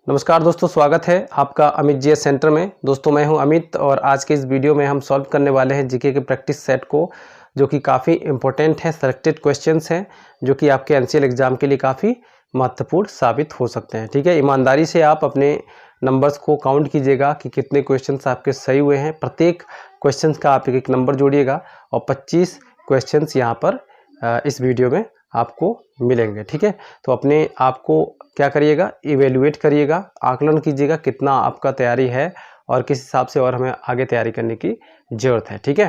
नमस्कार दोस्तों, स्वागत है आपका अमित जीएस सेंटर में। दोस्तों मैं हूं अमित और आज के इस वीडियो में हम सॉल्व करने वाले हैं जीके के प्रैक्टिस सेट को, जो कि काफ़ी इंपॉर्टेंट है। सेलेक्टेड क्वेश्चंस हैं जो कि आपके एनसीएल एग्जाम के लिए काफ़ी महत्वपूर्ण साबित हो सकते हैं। ठीक है, ईमानदारी से आप अपने नंबर्स को काउंट कीजिएगा कि कितने क्वेश्चंस आपके सही हुए हैं। प्रत्येक क्वेश्चन का आप एक नंबर जोड़िएगा और 25 क्वेश्चन यहाँ पर इस वीडियो में आपको मिलेंगे। ठीक है, तो अपने आप को क्या करिएगा, इवेल्युएट करिएगा, आकलन कीजिएगा कितना आपका तैयारी है और किस हिसाब से और हमें आगे तैयारी करने की ज़रूरत है। ठीक है,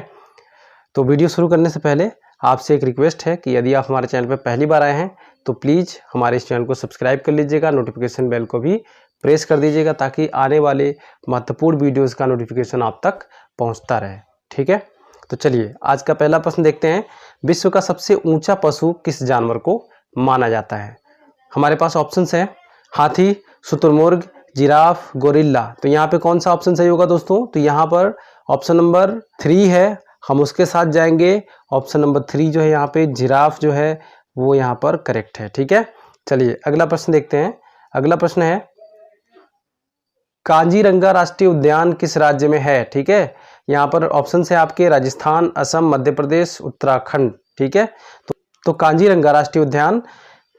तो वीडियो शुरू करने से पहले आपसे एक रिक्वेस्ट है कि यदि आप हमारे चैनल पर पहली बार आए हैं तो प्लीज़ हमारे इस चैनल को सब्सक्राइब कर लीजिएगा, नोटिफिकेशन बेल को भी प्रेस कर दीजिएगा ताकि आने वाले महत्वपूर्ण वीडियोज़ का नोटिफिकेशन आप तक पहुँचता रहे। ठीक है, तो चलिए आज का पहला प्रश्न देखते हैं। विश्व का सबसे ऊंचा पशु किस जानवर को माना जाता है? हमारे पास ऑप्शंस हैं हाथी, शुतुरमुर्ग, जिराफ, गोरिल्ला। तो यहाँ पे कौन सा ऑप्शन सही होगा दोस्तों? तो यहाँ पर ऑप्शन नंबर 3 है, हम उसके साथ जाएंगे। ऑप्शन नंबर 3 जो है यहाँ पे जिराफ जो है वो यहाँ पर करेक्ट है। ठीक है, चलिए अगला प्रश्न देखते हैं। अगला प्रश्न है काजीरंगा राष्ट्रीय उद्यान किस राज्य में है? ठीक है, यहाँ पर ऑप्शन है आपके राजस्थान, असम, मध्य प्रदेश, उत्तराखंड। ठीक है, तो काजीरंगा राष्ट्रीय उद्यान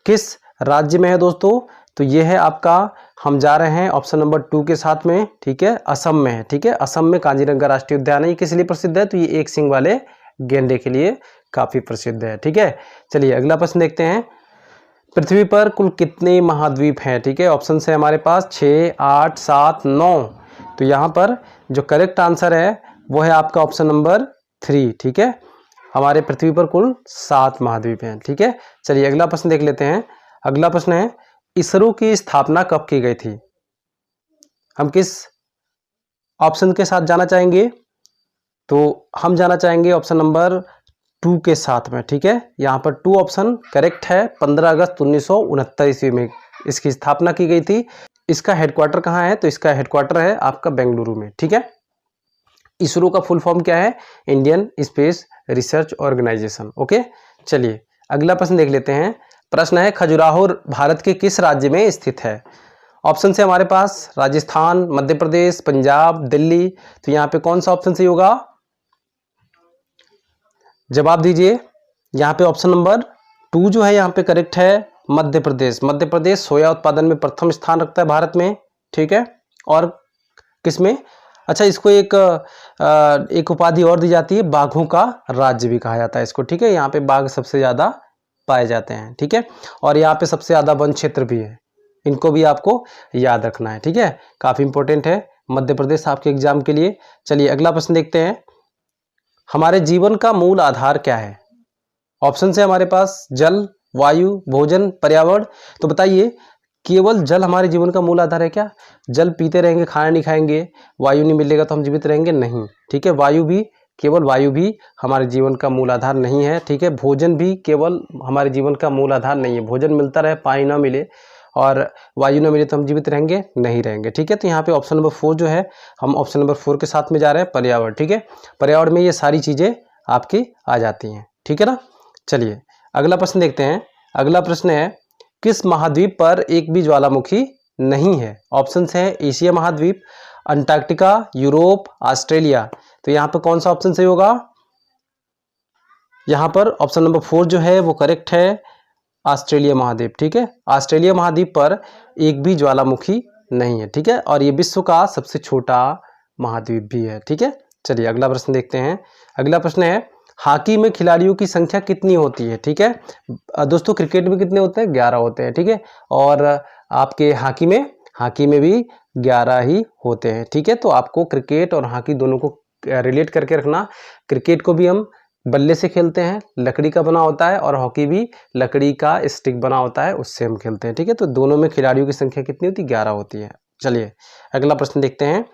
किस राज्य में है दोस्तों? तो ये है आपका, हम जा रहे हैं ऑप्शन नंबर 2 के साथ में। ठीक है, असम में है। ठीक है, असम में काजीरंगा राष्ट्रीय उद्यान है। ये किस लिए प्रसिद्ध है? तो ये एक सींग वाले गेंडे के लिए काफी प्रसिद्ध है। ठीक है, चलिए अगला प्रश्न देखते हैं। पृथ्वी पर कुल कितने महाद्वीप हैं? ठीक है, ऑप्शन है हमारे पास 6, 8, 7, 9। तो यहाँ पर जो करेक्ट आंसर है वो है आपका ऑप्शन नंबर 3। ठीक है, हमारे पृथ्वी पर कुल 7 महाद्वीप हैं। ठीक है, चलिए अगला प्रश्न देख लेते हैं। अगला प्रश्न है इसरो की स्थापना कब की गई थी? हम किस ऑप्शन के साथ जाना चाहेंगे? तो हम जाना चाहेंगे ऑप्शन नंबर 2 के साथ में। ठीक है, यहाँ पर 2 ऑप्शन करेक्ट है। 15 अगस्त 1969 ईस्वी में इसकी स्थापना की गई थी। इसका हेडक्वार्टर कहाँ है? तो इसका हेडक्वार्टर है आपका बेंगलुरु में। ठीक है, इसरो का फुल फॉर्म क्या है? Indian space research organisation. Okay, चलिए अगला प्रश्न देख लेते हैं। प्रश्न है खजुराहो भारत के किस राज्य में स्थित है? ऑप्शन से हमारे पास राजस्थान, मध्य प्रदेश, पंजाब, दिल्ली। तो यहाँ पे कौन सा ऑप्शन सही होगा? जवाब दीजिए। यहाँ पे ऑप्शन नंबर 2 जो है यहाँ पे करेक्ट है, मध्य प्रदेश। मध्य प्रदेश सोया उत्पादन में प्रथम स्थान रखता है भारत में। ठीक है, और किसमें? अच्छा, इसको एक उपाधि और दी जाती है, बाघों का राज्य भी कहा जाता है इसको। ठीक है, यहाँ पे बाघ सबसे ज़्यादा पाए जाते हैं। ठीक है, और यहाँ पे सबसे ज़्यादा वन क्षेत्र भी है, इनको भी आपको याद रखना है। ठीक है, काफ़ी इंपॉर्टेंट है मध्य प्रदेश आपके एग्जाम के लिए। चलिए अगला प्रश्न देखते हैं। हमारे जीवन का मूल आधार क्या है? ऑप्शन है हमारे पास जल, वायु, भोजन, पर्यावरण। तो बताइए, केवल जल हमारे जीवन का मूल आधार है क्या? जल पीते रहेंगे, खाना नहीं खाएंगे, वायु नहीं मिलेगा तो हम जीवित रहेंगे? नहीं। ठीक है, केवल वायु भी हमारे जीवन का मूल आधार नहीं है। ठीक है, भोजन भी केवल हमारे जीवन का मूल आधार नहीं है। भोजन मिलता रहे, पानी ना मिले और वायु ना मिले तो हम जीवित रहेंगे? नहीं रहेंगे। ठीक है, तो यहाँ पे ऑप्शन नंबर 4 जो है, हम ऑप्शन नंबर 4 के साथ में जा रहे हैं, पर्यावरण। ठीक है, पर्यावरण में ये सारी चीज़ें आपकी आ जाती हैं। ठीक है ना, चलिए अगला प्रश्न देखते हैं। अगला प्रश्न है किस महाद्वीप पर एक भी ज्वालामुखी नहीं है? ऑप्शन है एशिया महाद्वीप, अंटार्कटिका, यूरोप, ऑस्ट्रेलिया। तो यहाँ पर कौन सा ऑप्शन सही होगा? यहाँ पर ऑप्शन नंबर 4 जो है वो करेक्ट है, ऑस्ट्रेलिया महाद्वीप। ठीक है, ऑस्ट्रेलिया महाद्वीप पर एक भी ज्वालामुखी नहीं है। ठीक है, और ये विश्व का सबसे छोटा महाद्वीप भी है। ठीक है, चलिए अगला प्रश्न देखते हैं। अगला प्रश्न है हॉकी में खिलाड़ियों की संख्या कितनी होती है? ठीक है दोस्तों, क्रिकेट में कितने होते हैं? 11 होते हैं। ठीक है, और आपके हॉकी में भी 11 ही होते हैं। ठीक है, तो आपको क्रिकेट और हॉकी दोनों को रिलेट करके रखना। क्रिकेट को भी हम बल्ले से खेलते हैं, लकड़ी का बना होता है, और हॉकी भी लकड़ी का स्टिक बना होता है, उससे हम खेलते हैं। ठीक है, तो दोनों में खिलाड़ियों की संख्या कितनी होती है? 11 होती है। चलिए अगला प्रश्न देखते हैं।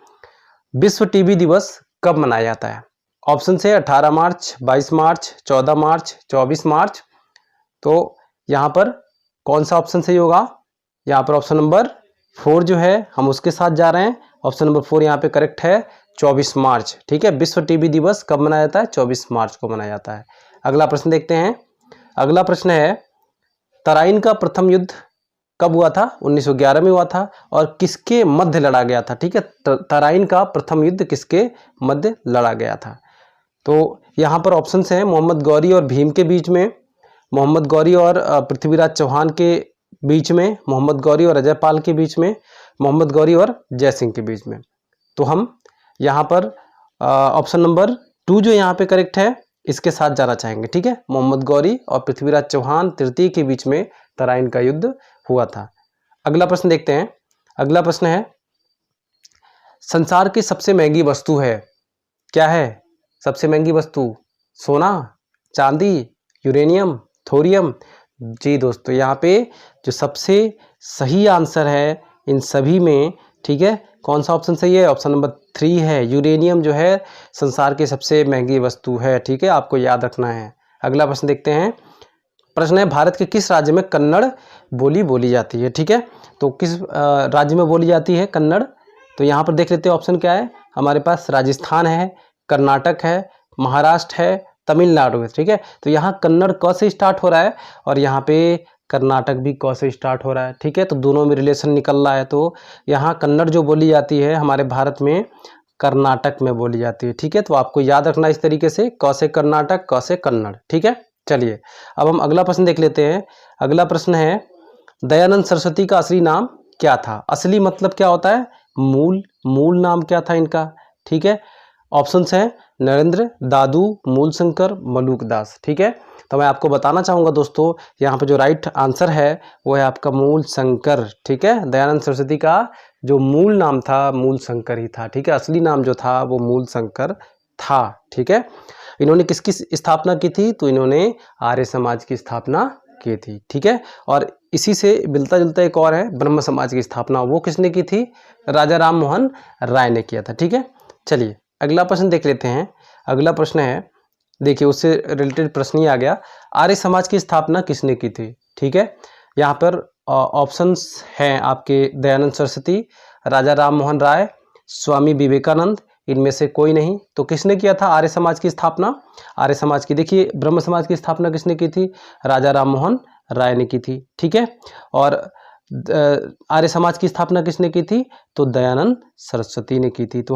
विश्व टीबी दिवस कब मनाया जाता है? ऑप्शन है 18 मार्च, 22 मार्च, 14 मार्च, 24 मार्च। तो यहाँ पर कौन सा ऑप्शन सही होगा? यहाँ पर ऑप्शन नंबर 4 जो है हम उसके साथ जा रहे हैं। ऑप्शन नंबर 4 यहाँ पे करेक्ट है, 24 मार्च। ठीक है, विश्व टीबी दिवस कब मनाया जाता है? 24 मार्च को मनाया जाता है। अगला प्रश्न देखते हैं। अगला प्रश्न है तराइन का प्रथम युद्ध कब हुआ था? 1911 में हुआ था। और किसके मध्य लड़ा गया था? ठीक है, तराइन का प्रथम युद्ध किसके मध्य लड़ा गया था? तो यहाँ पर ऑप्शंस हैं मोहम्मद गौरी और भीम के बीच में, मोहम्मद गौरी और पृथ्वीराज चौहान के बीच में, मोहम्मद गौरी और अजयपाल के बीच में, मोहम्मद गौरी और जय सिंह के बीच में। तो हम यहाँ पर ऑप्शन नंबर 2 जो यहाँ पे करेक्ट है इसके साथ जाना चाहेंगे। ठीक है, मोहम्मद गौरी और पृथ्वीराज चौहान तृतीय के बीच में तराइन का युद्ध हुआ था। अगला प्रश्न देखते हैं। अगला प्रश्न है, संसार की सबसे महंगी वस्तु है, क्या है सबसे महंगी वस्तु? सोना, चांदी, यूरेनियम, थोरियम? जी दोस्तों, यहाँ पे जो सबसे सही आंसर है इन सभी में, ठीक है, कौन सा ऑप्शन सही है? ऑप्शन नंबर 3 है, यूरेनियम जो है संसार की सबसे महंगी वस्तु है। ठीक है, आपको याद रखना है। अगला प्रश्न देखते हैं। प्रश्न है, भारत के किस राज्य में कन्नड़ बोली बोली जाती है? ठीक है, तो किस राज्य में बोली जाती है कन्नड़? तो यहाँ पर देख लेते हैं ऑप्शन क्या है हमारे पास। राजस्थान है, कर्नाटक है, महाराष्ट्र है, तमिलनाडु है। ठीक है, तो यहाँ कन्नड़ क से स्टार्ट हो रहा है और यहाँ पे कर्नाटक भी क से स्टार्ट हो रहा है। ठीक है, तो दोनों में रिलेशन निकल रहा है। तो यहाँ कन्नड़ जो बोली जाती है हमारे भारत में कर्नाटक में बोली जाती है। ठीक है, तो आपको याद रखना इस तरीके से, क से कर्नाटक, क से कन्नड़। ठीक है, चलिए अब हम अगला प्रश्न देख लेते हैं। अगला प्रश्न है, दयानंद सरस्वती का असली नाम क्या था? असली मतलब क्या होता है? मूल नाम क्या था इनका? ठीक है, ऑप्शंस हैं नरेंद्र, दादू, मूलशंकर, मलूकदास। ठीक है, तो मैं आपको बताना चाहूँगा दोस्तों, यहाँ पे जो राइट आंसर है वो है आपका मूलशंकर। ठीक है, दयानंद सरस्वती का जो मूल नाम था मूलशंकर ही था। ठीक है, असली नाम जो था वो मूलशंकर था। ठीक है, इन्होंने किसकी स्थापना की थी? तो इन्होंने आर्य समाज की स्थापना की थी। ठीक है, और इसी से मिलता जुलता एक और है, ब्रह्म समाज की स्थापना, वो किसने की थी? राजा राम मोहन राय ने किया था। ठीक है, चलिए अगला प्रश्न देख लेते हैं। अगला प्रश्न है, देखिए उससे रिलेटेड प्रश्न ही आ गया, आर्य समाज की स्थापना किसने की थी? ठीक है, यहाँ पर ऑप्शंस हैं आपके दयानंद सरस्वती, राजा राम मोहन राय, स्वामी विवेकानंद, इनमें से कोई नहीं। तो किसने किया था आर्य समाज की स्थापना? आर्य समाज की, देखिए ब्रह्म समाज की स्थापना किसने की थी? राजा राम मोहन राय ने की थी। ठीक है, और आर्य समाज की स्थापना किसने की थी? तो दयानंद सरस्वती ने की थी। तो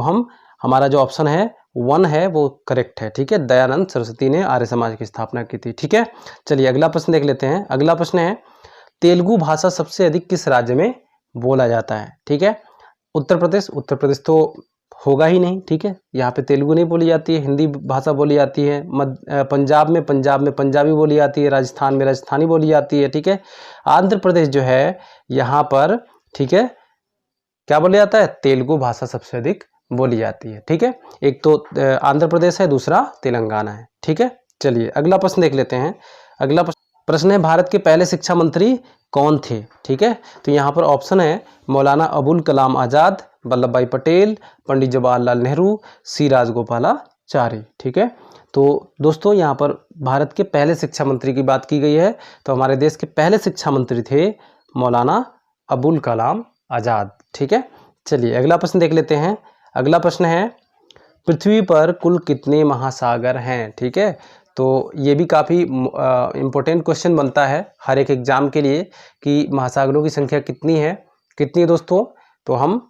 हमारा जो ऑप्शन है 1 है वो करेक्ट है। ठीक है, दयानंद सरस्वती ने आर्य समाज की स्थापना की थी। ठीक है, चलिए अगला प्रश्न देख लेते हैं। अगला प्रश्न है, तेलुगु भाषा सबसे अधिक किस राज्य में बोला जाता है? ठीक है, उत्तर प्रदेश तो होगा ही नहीं। ठीक है, यहाँ पे तेलुगु नहीं बोली जाती है, हिंदी भाषा बोली जाती है। पंजाब में पंजाबी बोली जाती है, राजस्थान में राजस्थानी बोली जाती है। ठीक है, आंध्र प्रदेश जो है यहाँ पर, ठीक है, क्या बोला जाता है? तेलुगु भाषा सबसे अधिक बोली जाती है। ठीक है, एक तो आंध्र प्रदेश है, दूसरा तेलंगाना है। ठीक है, चलिए अगला प्रश्न देख लेते हैं। अगला प्रश्न है, भारत के पहले शिक्षा मंत्री कौन थे? ठीक है, तो यहाँ पर ऑप्शन है मौलाना अबुल कलाम आज़ाद, वल्लभ भाई पटेल, पंडित जवाहरलाल नेहरू, सी राजगोपालाचारी। ठीक है, तो दोस्तों यहाँ पर भारत के पहले शिक्षा मंत्री की बात की गई है, तो हमारे देश के पहले शिक्षा मंत्री थे मौलाना अबुल कलाम आज़ाद। ठीक है, चलिए अगला प्रश्न देख लेते हैं। अगला प्रश्न है, पृथ्वी पर कुल कितने महासागर हैं? ठीक है, तो ये भी काफ़ी इम्पोर्टेंट क्वेश्चन बनता है हर एक एग्जाम के लिए कि महासागरों की संख्या कितनी है दोस्तों? तो हम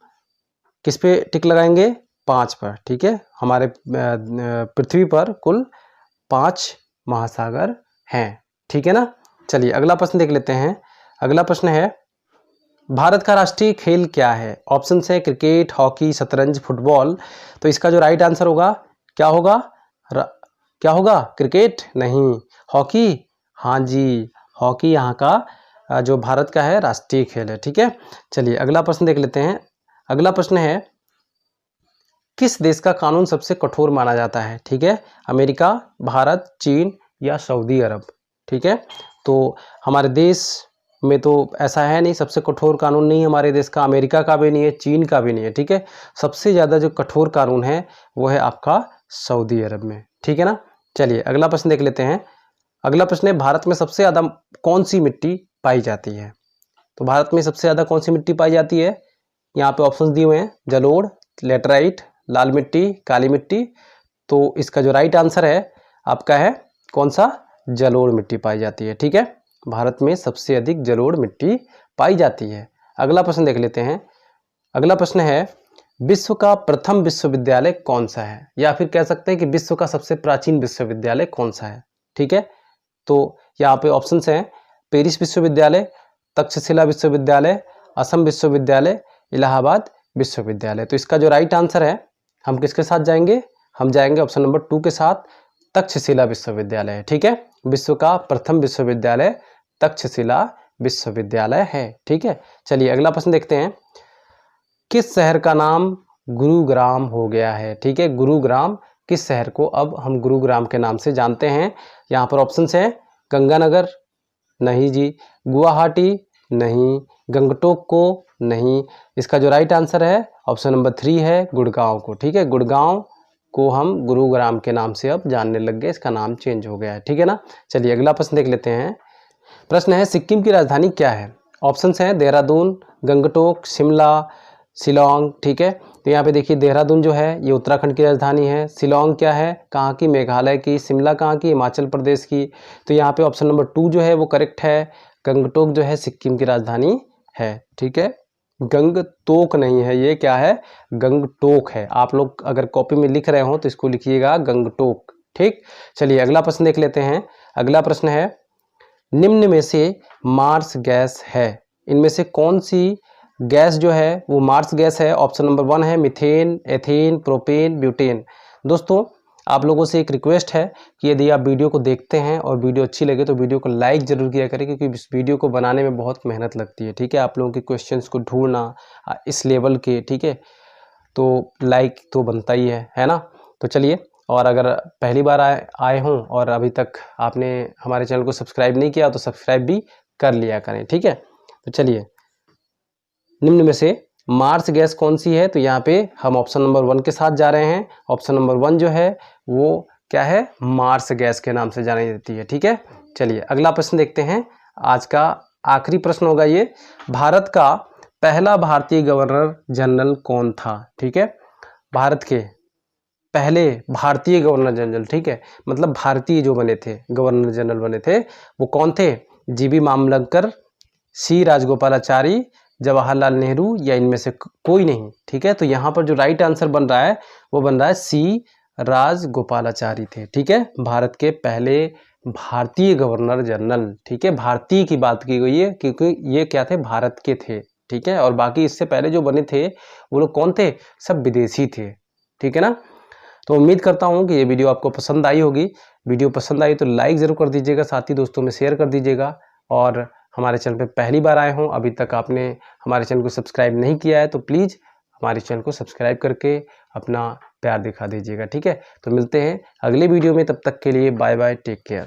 किस पे टिक लगाएंगे? 5 पर। ठीक है, हमारे पृथ्वी पर कुल 5 महासागर हैं। ठीक है ना, चलिए अगला प्रश्न देख लेते हैं। अगला प्रश्न है, भारत का राष्ट्रीय खेल क्या है? ऑप्शन है क्रिकेट, हॉकी, शतरंज, फुटबॉल। तो इसका जो राइट आंसर होगा क्या होगा? क्या होगा? क्रिकेट नहीं, हॉकी। हाँ जी, हॉकी यहाँ का जो भारत का है राष्ट्रीय खेल है। ठीक है, चलिए अगला प्रश्न देख लेते हैं। अगला प्रश्न है, किस देश का कानून सबसे कठोर माना जाता है? ठीक है, अमेरिका, भारत, चीन या सऊदी अरब। ठीक है, तो हमारे देश में तो ऐसा है नहीं, सबसे कठोर कानून नहीं हमारे देश का, अमेरिका का भी नहीं है, चीन का भी नहीं है। ठीक है, सबसे ज़्यादा जो कठोर कानून है वो है आपका सऊदी अरब में। ठीक है ना, चलिए अगला प्रश्न देख लेते हैं। अगला प्रश्न है, भारत में सबसे ज़्यादा कौन सी मिट्टी पाई जाती है? तो भारत में सबसे ज़्यादा कौन सी मिट्टी पाई जाती है? यहाँ पे ऑप्शन दिए हुए हैं, जलोढ़, लेटराइट, लाल मिट्टी, काली मिट्टी। तो इसका जो राइट आंसर है आपका है कौन सा? जलोढ़ मिट्टी पाई जाती है। ठीक है, भारत में सबसे अधिक जलोढ़ मिट्टी पाई जाती है। अगला प्रश्न देख लेते हैं। अगला प्रश्न है, विश्व का प्रथम विश्वविद्यालय कौन सा है, या फिर कह सकते हैं कि विश्व का सबसे प्राचीन विश्वविद्यालय कौन सा है। ठीक है, तो यहाँ पे ऑप्शंस हैं, पेरिस विश्वविद्यालय, तक्षशिला विश्वविद्यालय, असम विश्वविद्यालय, इलाहाबाद विश्वविद्यालय। तो इसका जो राइट आंसर है, हम किसके साथ जाएंगे, हम जाएंगे ऑप्शन नंबर 2 के साथ, तक्षशिला विश्वविद्यालय। ठीक है, विश्व का प्रथम विश्वविद्यालय तक्षशिला विश्वविद्यालय है। ठीक है, चलिए अगला प्रश्न देखते हैं। किस शहर का नाम गुरुग्राम हो गया है। ठीक है, गुरुग्राम, किस शहर को अब हम गुरुग्राम के नाम से जानते हैं। यहाँ पर ऑप्शंस हैं, गंगानगर, नहीं जी, गुवाहाटी, नहीं, गंगटोक को, नहीं। इसका जो राइट आंसर है ऑप्शन नंबर 3 है, गुड़गांव को। ठीक है, गुड़गांव को हम गुरुग्राम के नाम से अब जानने लग गए, इसका नाम चेंज हो गया है। ठीक है ना, चलिए अगला प्रश्न देख लेते हैं। प्रश्न है, सिक्किम की राजधानी क्या है। ऑप्शंस हैं, देहरादून, गंगटोक, शिमला, शिलोंग। ठीक है, तो यहाँ पे देखिए देहरादून जो है ये उत्तराखंड की राजधानी है, शिलोंग क्या है, कहाँ की, मेघालय की, शिमला कहाँ की, हिमाचल प्रदेश की। तो यहाँ पे ऑप्शन नंबर 2 जो है वो करेक्ट है, गंगटोक जो है सिक्किम की राजधानी है। ठीक है, गंगटोक नहीं है, ये क्या है, गंगटोक है। आप लोग अगर कॉपी में लिख रहे हो तो इसको लिखिएगा गंगटोक। ठीक, चलिए अगला प्रश्न देख लेते हैं। अगला प्रश्न है, निम्न में से मार्स गैस है, इनमें से कौन सी गैस जो है वो मार्स गैस है। ऑप्शन नंबर 1 है मीथेन, एथेन, प्रोपेन, ब्यूटेन। दोस्तों आप लोगों से एक रिक्वेस्ट है कि यदि आप वीडियो को देखते हैं और वीडियो अच्छी लगे तो वीडियो को लाइक जरूर किया करें, क्योंकि इस वीडियो को बनाने में बहुत मेहनत लगती है। ठीक है, आप लोगों के क्वेश्चंस को ढूंढना इस लेवल के, ठीक है, तो लाइक तो बनता ही है ना। तो चलिए, और अगर पहली बार आए हों और अभी तक आपने हमारे चैनल को सब्सक्राइब नहीं किया तो सब्सक्राइब भी कर लिया करें। ठीक है, तो चलिए, निम्न में से मार्स गैस कौन सी है, तो यहाँ पे हम ऑप्शन नंबर 1 के साथ जा रहे हैं। ऑप्शन नंबर 1 जो है वो क्या है, मार्स गैस के नाम से जानी जाती है। ठीक है, चलिए अगला प्रश्न देखते हैं। आज का आखिरी प्रश्न होगा ये, भारत का पहला भारतीय गवर्नर जनरल कौन था। ठीक है, भारत के पहले भारतीय गवर्नर जनरल, ठीक है, मतलब भारतीय जो बने थे, गवर्नर जनरल बने थे, वो कौन थे, जीबी मामलंकर, सी राजगोपालाचारी, जवाहरलाल नेहरू, या इनमें से कोई नहीं। ठीक है, तो यहाँ पर जो राइट आंसर बन रहा है वो बन रहा है सी राजगोपालाचारी थे। ठीक है, भारत के पहले भारतीय गवर्नर जनरल। ठीक है, भारतीय की बात की गई है क्योंकि ये क्या थे, भारत के थे। ठीक है, और बाकी इससे पहले जो बने थे वो लोग कौन थे, सब विदेशी थे। ठीक है ना, तो उम्मीद करता हूँ कि ये वीडियो आपको पसंद आई होगी। वीडियो पसंद आई तो लाइक ज़रूर कर दीजिएगा, साथ ही दोस्तों में शेयर कर दीजिएगा, और हमारे चैनल पे पहली बार आए हों, अभी तक आपने हमारे चैनल को सब्सक्राइब नहीं किया है तो प्लीज़ हमारे चैनल को सब्सक्राइब करके अपना प्यार दिखा दीजिएगा। ठीक है, तो मिलते हैं अगले वीडियो में, तब तक के लिए बाय बाय, टेक केयर।